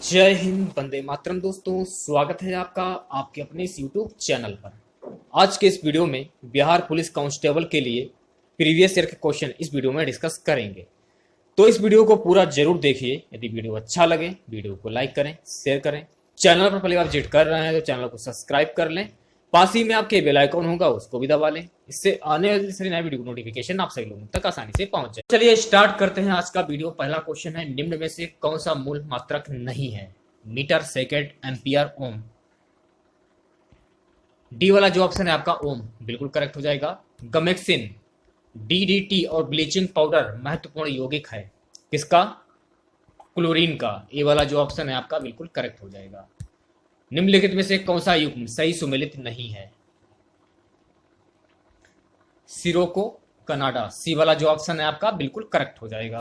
जय हिंद, वंदे मातरम। दोस्तों, स्वागत है आपका आपके अपने इस यूट्यूब चैनल पर। आज के इस वीडियो में बिहार पुलिस कांस्टेबल के लिए प्रीवियस ईयर के क्वेश्चन इस वीडियो में डिस्कस करेंगे। तो इस वीडियो को पूरा जरूर देखिए। यदि वीडियो अच्छा लगे वीडियो को लाइक करें, शेयर करें। चैनल पर पहली बार विजिट कर रहे हैं तो चैनल को सब्सक्राइब कर लें। पास ही में आपके बेल आइकन होगा, उसको भी दबा लें। इससे आने वाली सारी नई वीडियो नोटिफिकेशन आप सभी लोगों तक आसानी से पहुंच जाए। चलिए स्टार्ट करते हैं आज का वीडियो। पहला क्वेश्चन है, निम्न में से कौन सा मूल मात्रक नहीं है? मीटर, सेकेंड, एम्पियर, ओम। डी वाला जो ऑप्शन है आपका ओम बिल्कुल करेक्ट हो जाएगा। गमेक्सिन, डीडीटी और ब्लीचिंग पाउडर महत्वपूर्ण यौगिक है किसका? क्लोरीन का। ए वाला जो ऑप्शन है आपका बिल्कुल करेक्ट हो जाएगा। निम्नलिखित में से कौन सा युग्म सही सुमेलित नहीं है? Scirocco, Canada. सी वाला जो ऑप्शन है आपका बिल्कुल करेक्ट हो जाएगा।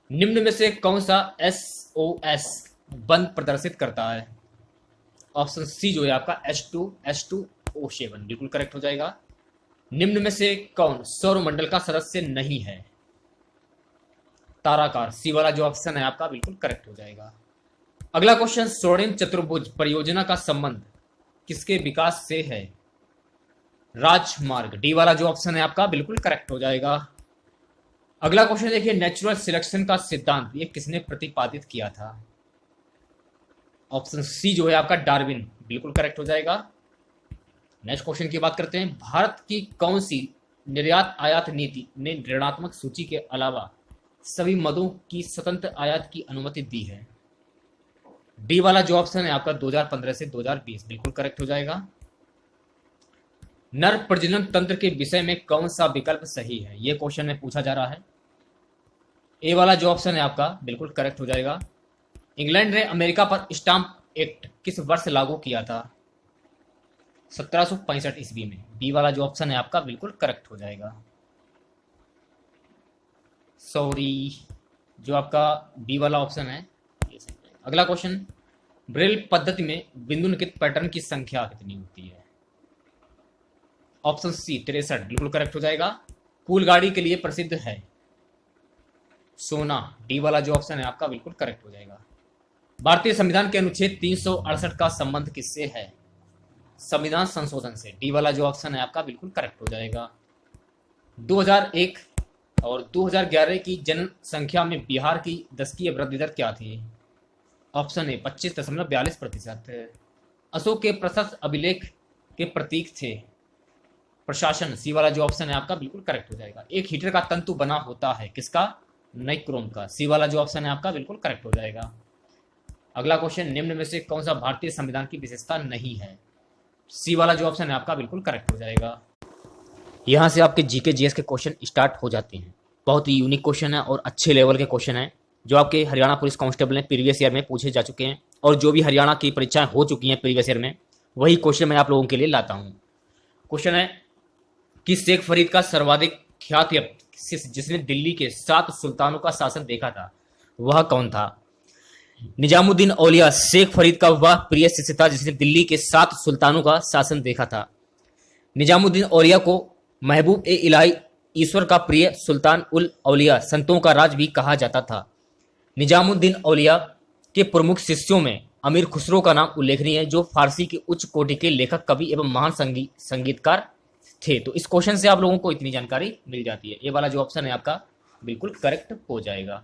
निम्न में से कौन सा SOS बंद प्रदर्शित करता है? ऑप्शन सी जो है आपका H2SO7 बिल्कुल करेक्ट हो जाएगा। निम्न में से कौन सौरमंडल का सदस्य नहीं है? ताराकार। सी वाला जो ऑप्शन है आपका बिल्कुल करेक्ट हो जाएगा। अगला क्वेश्चन, स्वर्णिम चतुर्भुज परियोजना का संबंध किसके विकास से है? राजमार्ग। डी वाला जो ऑप्शन है आपका बिल्कुल करेक्ट हो जाएगा। अगला क्वेश्चन देखिए, नेचुरल सिलेक्शन का सिद्धांत ये किसने प्रतिपादित किया था? ऑप्शन सी जो है आपका डार्विन बिल्कुल करेक्ट हो जाएगा। नेक्स्ट क्वेश्चन की बात करते हैं, भारत की कौन सी निर्यात आयात नीति ने ऋणात्मक सूची के अलावा सभी मदों की स्वतंत्र आयात की अनुमति दी है? डी वाला जो ऑप्शन है आपका 2015 से 2020 बिल्कुल करेक्ट हो जाएगा। नर प्रजनन तंत्र के विषय में कौन सा विकल्प सही है? यह क्वेश्चन में पूछा जा रहा है। ए वाला जो ऑप्शन है आपका बिल्कुल करेक्ट हो जाएगा। इंग्लैंड ने अमेरिका पर स्टाम्प एक्ट किस वर्ष लागू किया था? 1765 ईस्वी में। बी वाला जो ऑप्शन है आपका बिल्कुल करेक्ट हो जाएगा। सॉरी, जो आपका बी वाला ऑप्शन है। अगला क्वेश्चन, ब्रेल पद्धति में बिंदुनिखित पैटर्न की संख्या कितनी होती है? ऑप्शन सी 63 बिल्कुल करेक्ट हो जाएगा। पूल गाड़ी के लिए प्रसिद्ध है सोना। डी वाला जो ऑप्शन है आपका बिल्कुल करेक्ट हो जाएगा। भारतीय संविधान के अनुच्छेद 368 का संबंध किससे है? संविधान संशोधन से। डी वाला जो ऑप्शन है आपका बिल्कुल करेक्ट हो जाएगा। 2001 और 2011 की जनसंख्या में बिहार की दशकीय वृद्धि दर क्या थी? Option A 25.42%। अशोक के प्रशस्त अभिलेख के प्रतीक थे प्रशासन। सी वाला जो ऑप्शन है आपका बिल्कुल करेक्ट हो जाएगा। एक हीटर का तंतु बना होता है किसका? नाइक्रोम का। सी वाला जो ऑप्शन है आपका बिल्कुल करेक्ट हो जाएगा। अगला क्वेश्चन, निम्न में से कौन सा भारतीय संविधान की विशेषता नहीं है? सी वाला जो ऑप्शन है आपका बिल्कुल करेक्ट हो जाएगा। यहां से आपके जीके जीएस के क्वेश्चन स्टार्ट हो जाते हैं। बहुत ही यूनिक क्वेश्चन है और अच्छे लेवल के क्वेश्चन है जो आपके हरियाणा पुलिस कांस्टेबल ने प्रीवियस ईयर में पूछे जा चुके हैं, और जो भी हरियाणा की परीक्षाएं हो चुकी हैं प्रीवियस ईयर में वही क्वेश्चन मैं आप लोगों के लिए लाता हूं। क्वेश्चन है कि शेख फरीद का सर्वाधिक ख्याति जिसने दिल्ली के 7 सुल्तानों का शासन देखा था वह कौन था? निजामुद्दीन औलिया शेख फरीद का वह प्रिय शिष्य था जिसने दिल्ली के 7 सुल्तानों का शासन देखा था। निजामुद्दीन औलिया को महबूब ए इलाही ईश्वर का प्रिय सुल्तान उल औलिया संतों का राज भी कहा जाता था। निजामुद्दीन औलिया के प्रमुख शिष्यों में अमीर खुसरो का नाम उल्लेखनीय है, जो फारसी के उच्च कोटि के लेखक, कवि एवं महान संगीतकार थे। तो इस क्वेश्चन से आप लोगों को इतनी जानकारी मिल जाती है। ये वाला जो ऑप्शन है आपका बिल्कुल करेक्ट हो जाएगा।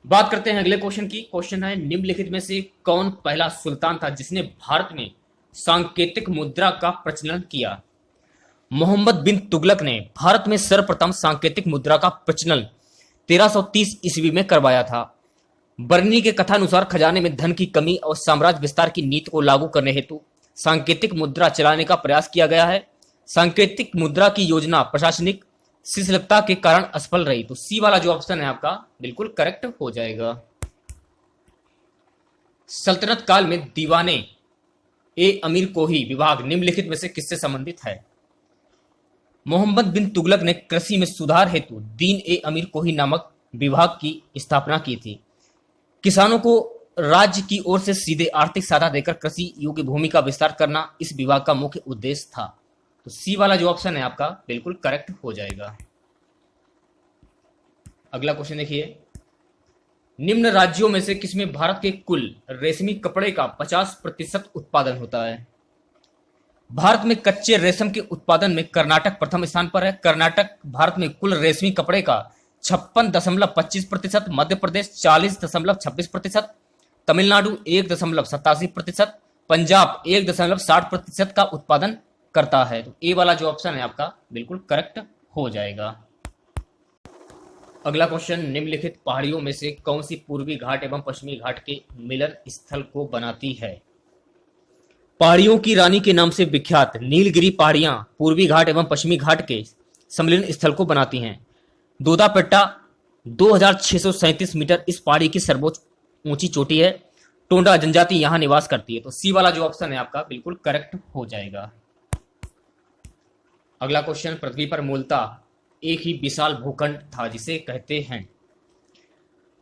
बात करते हैं अगले क्वेश्चन की। क्वेश्चन है, निम्नलिखित में से कौन पहला सुल्तान था जिसने भारत में सांकेतिक मुद्रा का प्रचलन किया? मोहम्मद बिन तुगलक ने भारत में सर्वप्रथम सांकेतिक मुद्रा का प्रचलन 1330 ईस्वी में करवाया था। बर्नी के कथानुसार खजाने में धन की कमी और साम्राज्य विस्तार की नीति को लागू करने हेतु सांकेतिक मुद्रा चलाने का प्रयास किया गया है। सांकेतिक मुद्रा की योजना प्रशासनिक शिथिलता के कारण असफल रही। तो सी वाला जो ऑप्शन है आपका बिल्कुल करेक्ट हो जाएगा। सल्तनत काल में दीवाने ए अमीर कोही विभाग निम्नलिखित में से किससे संबंधित है? मोहम्मद बिन तुगलक ने कृषि में सुधार हेतु दीन ए अमीर कोही नामक विभाग की स्थापना की थी। किसानों को राज्य की ओर से सीधे आर्थिक सहायता देकर कृषि योग्य भूमि का विस्तार करना इस विभाग का मुख्य उद्देश्य था। तो सी वाला जो ऑप्शन है आपका बिल्कुल करेक्ट हो जाएगा। अगला क्वेश्चन देखिए, निम्न राज्यों में से किसमें भारत के कुल रेशमी कपड़े का 50% उत्पादन होता है? भारत में कच्चे रेशम के उत्पादन में कर्नाटक प्रथम स्थान पर है। कर्नाटक भारत में कुल रेशमी कपड़े का 56.25%, मध्य प्रदेश 40.26%, तमिलनाडु 1.87%, पंजाब 1.60% का उत्पादन करता है। तो ए वाला जो ऑप्शन है आपका बिल्कुल करेक्ट हो जाएगा। अगला क्वेश्चन, निम्नलिखित पहाड़ियों में से कौन सी पूर्वी घाट एवं पश्चिमी घाट के मिलन स्थल को बनाती है? पहाड़ियों की रानी के नाम से विख्यात नीलगिरी पहाड़ियां पूर्वी घाट एवं पश्चिमी घाट के सम्मिलन स्थल को बनाती हैं। दोदापेट्टा 2637 मीटर इस पहाड़ी की सर्वोच्च ऊंची चोटी है। टोंडा जनजाति यहां निवास करती है। तो सी वाला जो ऑप्शन है आपका बिल्कुल करेक्ट हो जाएगा। अगला क्वेश्चन, पृथ्वी पर मूलतः एक ही विशाल भूखंड था जिसे कहते हैं?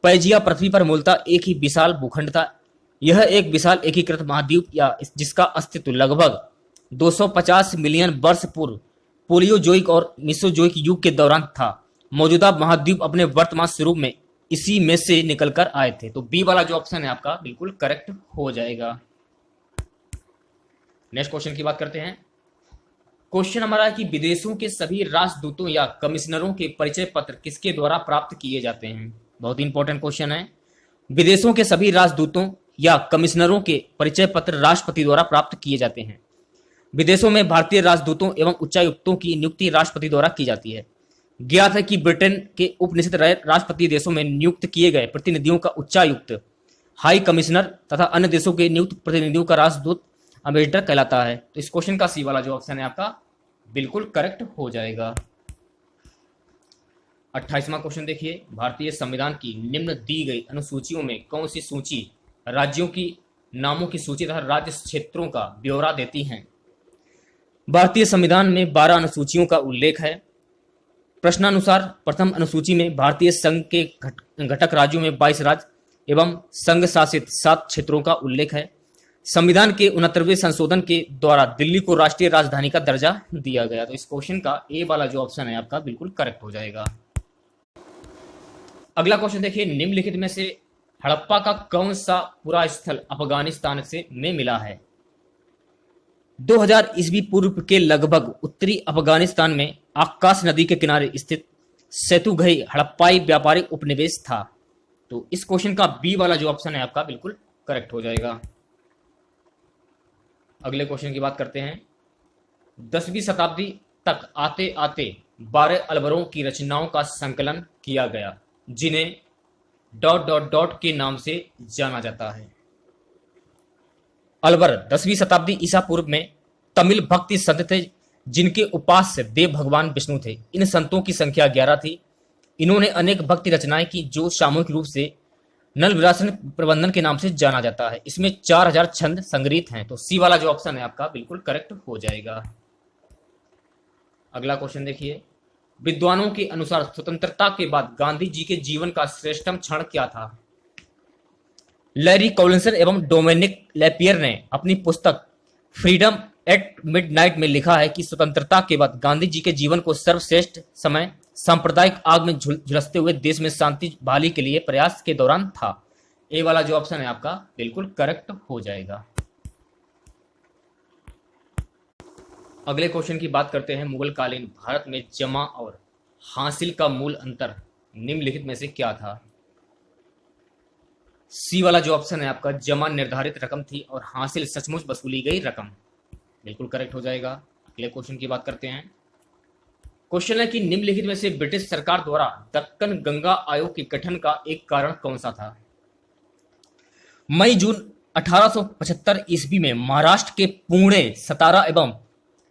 पैजिया पृथ्वी पर मूलतः एक ही विशाल भूखंड था। यह एक विशाल एकीकृत महाद्वीप या जिसका अस्तित्व लगभग 250 मिलियन वर्ष पूर्व पोलियोजोइक और मिसोजोइक युग के दौरान था। मौजूदा महाद्वीप अपने वर्तमान स्वरूप में इसी में से निकलकर आए थे। तो बी वाला जो ऑप्शन है आपका बिल्कुल करेक्ट हो जाएगा। नेक्स्ट क्वेश्चन की बात करते हैं। क्वेश्चन हमारा है कि विदेशों के सभी राजदूतों या कमिश्नरों के परिचय पत्र किसके द्वारा प्राप्त किए जाते हैं? बहुत इंपॉर्टेंट क्वेश्चन है। विदेशों के सभी राजदूतों या कमिश्नरों के परिचय पत्र राष्ट्रपति द्वारा प्राप्त किए जाते हैं। विदेशों में भारतीय राजदूतों एवं उच्चायुक्तों की नियुक्ति राष्ट्रपति द्वारा की जाती है। ज्ञात है कि ब्रिटेन के उपनिषद राष्ट्रपति देशों में नियुक्त किए गए प्रतिनिधियों का उच्चायुक्त, हाई कमिश्नर तथा अन्य देशों के नियुक्त प्रतिनिधियों का राजदूत एम्बेसडर कहलाता है। तो इस क्वेश्चन का सी वाला जो ऑप्शन है आपका बिल्कुल करेक्ट हो जाएगा। 28वां क्वेश्चन देखिए, भारतीय संविधान की निम्न दी गई अनुसूचियों में कौन सी सूची राज्यों की नामों की सूची तथा राज्य क्षेत्रों का ब्यौरा देती हैं? भारतीय संविधान में 12 अनुसूचियों का उल्लेख है। प्रश्नानुसार प्रथम अनुसूची में भारतीय संघ के घटक राज्यों में 22 राज्य एवं संघ शासित 7 क्षेत्रों का उल्लेख है। संविधान के 69वें संशोधन के द्वारा दिल्ली को राष्ट्रीय राजधानी का दर्जा दिया गया। तो इस क्वेश्चन का ए वाला जो ऑप्शन है आपका बिल्कुल करेक्ट हो जाएगा। अगला क्वेश्चन देखिए, निम्नलिखित में से हड़प्पा का कौन सा पुरा स्थल अफगानिस्तान से में मिला है? 2000 ईस्वी पूर्व के लगभग उत्तरी अफगानिस्तान में आकाश नदी के किनारे स्थित सेतुघई हड़प्पाई व्यापारिक उपनिवेश था। तो इस क्वेश्चन का बी वाला जो ऑप्शन है आपका बिल्कुल करेक्ट हो जाएगा। अगले क्वेश्चन की बात करते हैं। 10वीं शताब्दी तक आते आते 12 अलवरों की रचनाओं का संकलन किया गया जिन्हें ... के नाम से जाना जाता है। अलवर 10वीं शताब्दी ईसा पूर्व में तमिल भक्ति संत थे जिनके उपास्य देव भगवान विष्णु थे। इन संतों की संख्या 11 थी। इन्होंने अनेक भक्ति रचनाएं की जो सामूहिक रूप से नल विरासन प्रबंधन के नाम से जाना जाता है। इसमें 4000 छंद संग्रहित हैं। तो सी वाला जो ऑप्शन है आपका बिल्कुल करेक्ट हो जाएगा। अगला क्वेश्चन देखिए, विद्वानों के अनुसार स्वतंत्रता के बाद गांधी जी के जीवन का श्रेष्ठतम क्षण क्या था? लैरी कॉलिंसन एवं डोमिनिक लेपियर ने अपनी पुस्तक फ्रीडम एट मिडनाइट में लिखा है कि स्वतंत्रता के बाद गांधी जी के जीवन को सर्वश्रेष्ठ समय सांप्रदायिक आग में झुलसते हुए देश में शांति बहाली के लिए प्रयास के दौरान था। ए वाला जो ऑप्शन है आपका बिल्कुल करेक्ट हो जाएगा। अगले क्वेश्चन की बात करते हैं। मुगल कालीन भारत में जमा और हासिल का मूल अंतर निम्नलिखित में से क्या था? सी वाला जो ऑप्शन है आपका, जमा निर्धारित रकम थी और हासिल सचमुच वसूली गई रकम, बिल्कुल करेक्ट हो जाएगा। अगले क्वेश्चन की बात करते हैं। क्वेश्चन है कि निम्नलिखित में से ब्रिटिश सरकार द्वारा दक्कन गंगा आयोग के गठन का एक कारण कौन सा था? मई जून 1875 ईस्वी में महाराष्ट्र के पुणे, सतारा एवं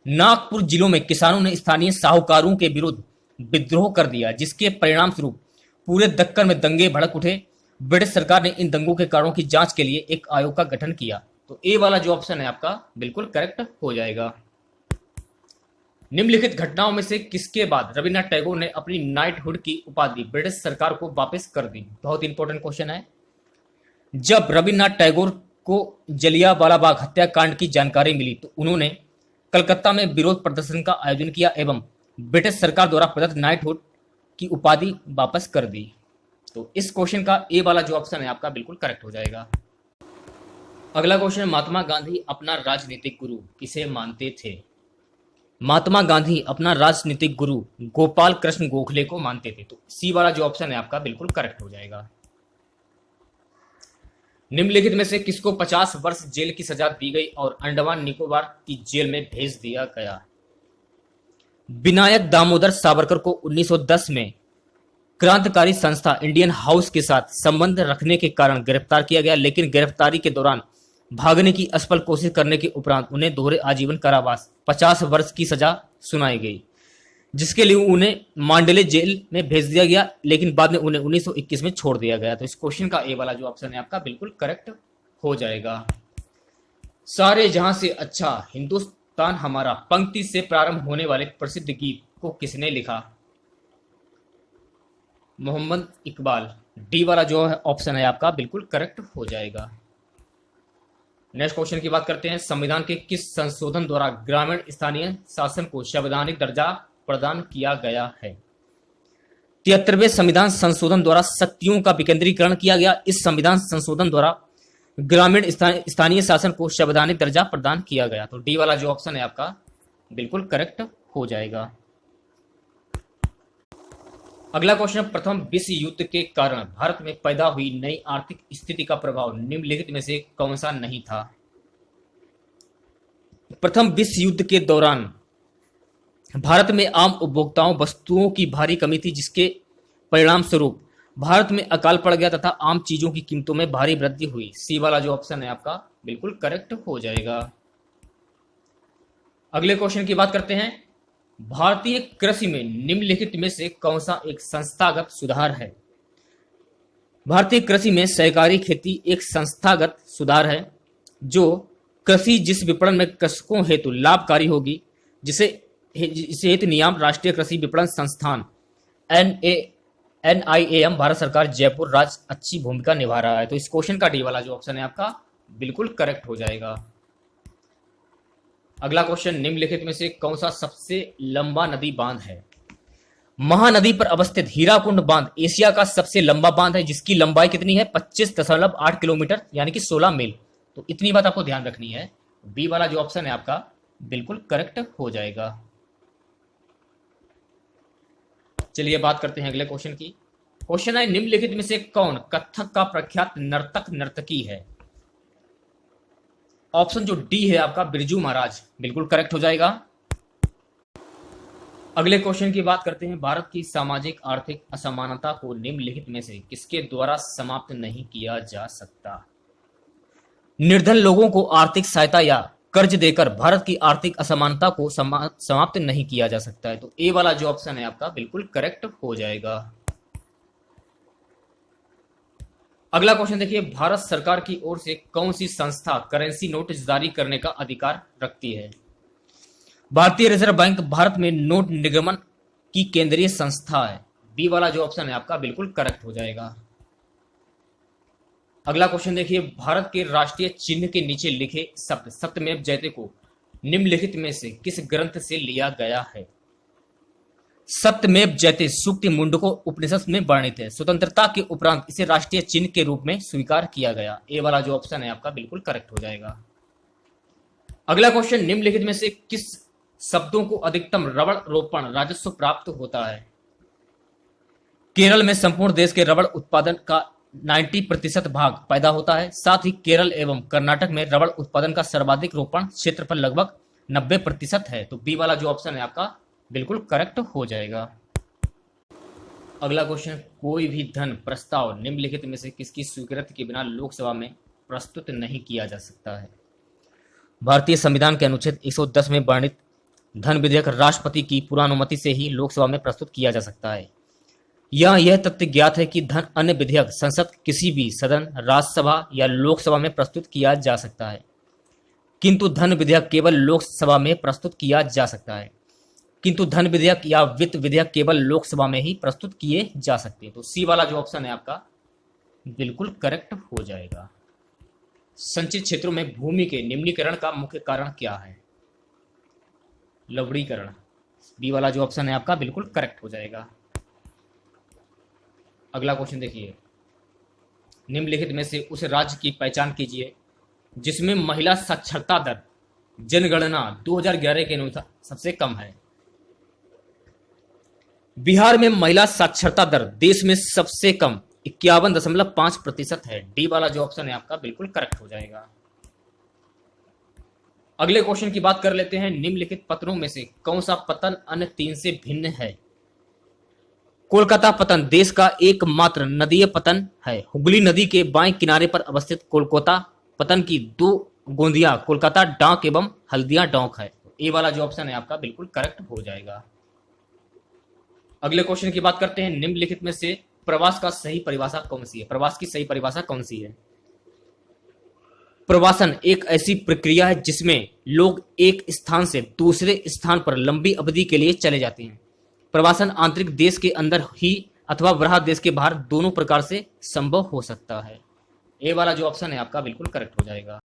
नागपुर जिलों में किसानों ने स्थानीय साहूकारों के विरुद्ध विद्रोह कर दिया, जिसके परिणाम स्वरूप पूरे दक्कन में दंगे भड़क उठे। ब्रिटिश सरकार ने इन दंगों के कारणों की जांच के लिए एक आयोग का गठन किया। तो ए वाला जो ऑप्शन है आपका बिल्कुल करेक्ट हो जाएगा। निम्नलिखित घटनाओं में से किसके बाद रविन्द्रनाथ टैगोर ने अपनी नाइटहुड की उपाधि ब्रिटिश सरकार को वापस कर दी? बहुत इंपॉर्टेंट क्वेश्चन है। जब रविन्द्रनाथ टैगोर को जलियांवाला बाग हत्याकांड की जानकारी मिली तो उन्होंने कलकत्ता में विरोध प्रदर्शन का आयोजन किया एवं ब्रिटिश सरकार द्वारा प्रदत्त नाइटहुड की उपाधि वापस कर दी। तो इस क्वेश्चन का ए वाला जो ऑप्शन है आपका बिल्कुल करेक्ट हो जाएगा। अगला क्वेश्चन है, महात्मा गांधी अपना राजनीतिक गुरु किसे मानते थे? महात्मा गांधी अपना राजनीतिक गुरु गोपाल कृष्ण गोखले को मानते थे। तो सी वाला जो ऑप्शन है आपका बिल्कुल करेक्ट हो जाएगा। निम्नलिखित में से किसको 50 वर्ष जेल की सजा दी गई और अंडमान निकोबार की जेल में भेज दिया गया? विनायक दामोदर सावरकर को 1910 में क्रांतिकारी संस्था इंडियन हाउस के साथ संबंध रखने के कारण गिरफ्तार किया गया, लेकिन गिरफ्तारी के दौरान भागने की असफल कोशिश करने के उपरांत उन्हें दोहरे आजीवन कारावास 50 वर्ष की सजा सुनाई गई, जिसके लिए उन्हें मांडले जेल में भेज दिया गया, लेकिन बाद में उन्हें 1921 में छोड़ दिया गया। तो इस क्वेश्चन का ए वाला जो ऑप्शन है आपका बिल्कुल करेक्ट हो जाएगा। सारे जहां से अच्छा हिंदुस्तान हमारा पंक्ति से प्रारंभ होने वाले प्रसिद्ध गीत को किसने लिखा? मोहम्मद इकबाल। डी वाला जो है ऑप्शन है आपका बिल्कुल करेक्ट हो जाएगा। नेक्स्ट क्वेश्चन की बात करते हैं, संविधान के किस संशोधन द्वारा ग्रामीण स्थानीय शासन को संवैधानिक दर्जा प्रदान किया गया है? 73वें संविधान संशोधन द्वारा शक्तियों का विकेंद्रीकरण किया गया। इस संविधान संशोधन द्वारा ग्रामीण स्थानीय शासन को संवैधानिक दर्जा प्रदान किया गया। तो डी वाला जो ऑप्शन है आपका बिल्कुल करेक्ट हो जाएगा। अगला क्वेश्चन, प्रथम विश्व युद्ध के कारण भारत में पैदा हुई नई आर्थिक स्थिति का प्रभाव निम्नलिखित में से कौन सा नहीं था? प्रथम विश्व युद्ध के दौरान भारत में आम उपभोक्ताओं वस्तुओं की भारी कमी थी, जिसके परिणाम स्वरूप भारत में अकाल पड़ गया तथा आम चीजों की कीमतों में भारी वृद्धि हुई। सी वाला जो ऑप्शन है आपका बिल्कुल करेक्ट हो जाएगा। अगले क्वेश्चन की बात करते हैं, भारतीय कृषि में निम्नलिखित में से कौन सा एक संस्थागत सुधार है? भारतीय कृषि में सहकारी खेती एक संस्थागत सुधार है, जो कृषि जिस विपणन में कृषकों हेतु लाभकारी होगी, जिसे हेतु नियम राष्ट्रीय कृषि विपणन संस्थान NIAM भारत सरकार जयपुर राज्य अच्छी भूमिका निभा रहा है। तो इस क्वेश्चन का डी वाला जो ऑप्शन है आपका बिल्कुल करेक्ट हो जाएगा। अगला क्वेश्चन, निम्नलिखित में से कौन सा सबसे लंबा नदी बांध है? महानदी पर अवस्थित हीराकुंड बांध एशिया का सबसे लंबा बांध है, जिसकी लंबाई कितनी है? 25.8 किलोमीटर यानी कि 16 मील। तो इतनी बात आपको ध्यान रखनी है। बी वाला जो ऑप्शन है आपका बिल्कुल करेक्ट हो जाएगा। चलिए बात करते हैं अगले क्वेश्चन की। क्वेश्चन है, निम्नलिखित में से कौन कथक का प्रख्यात नर्तक नर्तकी है? ऑप्शन जो डी है आपका बिरजू महाराज, बिल्कुल करेक्ट हो जाएगा। अगले क्वेश्चन की बात करते हैं, भारत की सामाजिक आर्थिक असमानता को निम्नलिखित में से किसके द्वारा समाप्त नहीं किया जा सकता? निर्धन लोगों को आर्थिक सहायता या कर्ज देकर भारत की आर्थिक असमानता को समाप्त नहीं किया जा सकता है। तो ए वाला जो ऑप्शन है आपका बिल्कुल करेक्ट हो जाएगा। अगला क्वेश्चन देखिए, भारत सरकार की ओर से कौन सी संस्था करेंसी नोट जारी करने का अधिकार रखती है? भारतीय रिजर्व बैंक भारत में नोट निर्गमन की केंद्रीय संस्था है। बी वाला जो ऑप्शन है आपका बिल्कुल करेक्ट हो जाएगा। अगला क्वेश्चन देखिए, भारत के राष्ट्रीय चिन्ह के नीचे लिखे शब्द सत्यमेव जयते को निम्नलिखित में से किस ग्रंथ से लिया गया है? सत्यमेव जयते सूक्ति मुंडको उपनिषद में वर्णित है। स्वतंत्रता के उपरांत इसे राष्ट्रीय चिन्ह के रूप में स्वीकार किया गया। ए वाला जो ऑप्शन है आपका बिल्कुल करेक्ट हो जाएगा। अगला क्वेश्चन, निम्नलिखित में से किस शब्दों को अधिकतम रबड़ रोपण राजस्व प्राप्त होता है? केरल में संपूर्ण देश के रबड़ उत्पादन का 90% भाग पैदा होता है। साथ ही केरल एवं कर्नाटक में रबड़ उत्पादन का सर्वाधिक रोपण क्षेत्रफल लगभग 90% है। तो बी वाला जो ऑप्शन है आपका बिल्कुल करेक्ट हो जाएगा। अगला क्वेश्चन, कोई भी धन प्रस्ताव निम्नलिखित में से किसकी स्वीकृति के बिना लोकसभा में प्रस्तुत नहीं किया जा सकता है? भारतीय संविधान के अनुच्छेद 110 में वर्णित धन विधेयक राष्ट्रपति की पूर्वानुमति से ही लोकसभा में प्रस्तुत किया जा सकता है। यह तथ्य ज्ञात है कि धन अन्य विधेयक संसद किसी भी सदन, राज्यसभा या लोकसभा में प्रस्तुत किया जा सकता है, किंतु धन विधेयक केवल लोकसभा में प्रस्तुत किया जा सकता है। किंतु धन विधेयक या वित्त विधेयक केवल लोकसभा में ही प्रस्तुत किए जा सकते हैं। तो सी वाला जो ऑप्शन है आपका बिल्कुल करेक्ट हो जाएगा। संचित क्षेत्रों में भूमि के निम्नीकरण का मुख्य कारण क्या है? लवणीकरण। बी वाला जो ऑप्शन है आपका बिल्कुल करेक्ट हो जाएगा। अगला क्वेश्चन देखिए, निम्नलिखित में से उस राज्य की पहचान कीजिए जिसमें महिला साक्षरता दर जनगणना 2011 के अनुसार सबसे कम है। बिहार में महिला साक्षरता दर देश में सबसे कम 51.5% है। डी वाला जो ऑप्शन है आपका बिल्कुल करेक्ट हो जाएगा। अगले क्वेश्चन की बात कर लेते हैं, निम्नलिखित पतनों में से कौन सा पतन अन्य तीन से भिन्न है। कोलकाता पतन देश का एकमात्र नदीय पतन है। हुगली नदी के बाएं किनारे पर अवस्थित कोलकाता पतन की दो गोंदियां कोलकाता डाक एवं हल्दिया डाक है। ए वाला जो ऑप्शन है आपका बिल्कुल करेक्ट हो जाएगा। अगले क्वेश्चन की बात करते हैं, निम्नलिखित में से प्रवास का सही परिभाषा कौन सी है। प्रवास की सही परिभाषा कौन सी है। प्रवासन एक ऐसी प्रक्रिया है जिसमें लोग एक स्थान से दूसरे स्थान पर लंबी अवधि के लिए चले जाते हैं। प्रवासन आंतरिक देश के अंदर ही अथवा बाहर देश के बाहर दोनों प्रकार से संभव हो सकता है। ए वाला जो ऑप्शन है आपका बिल्कुल करेक्ट हो जाएगा।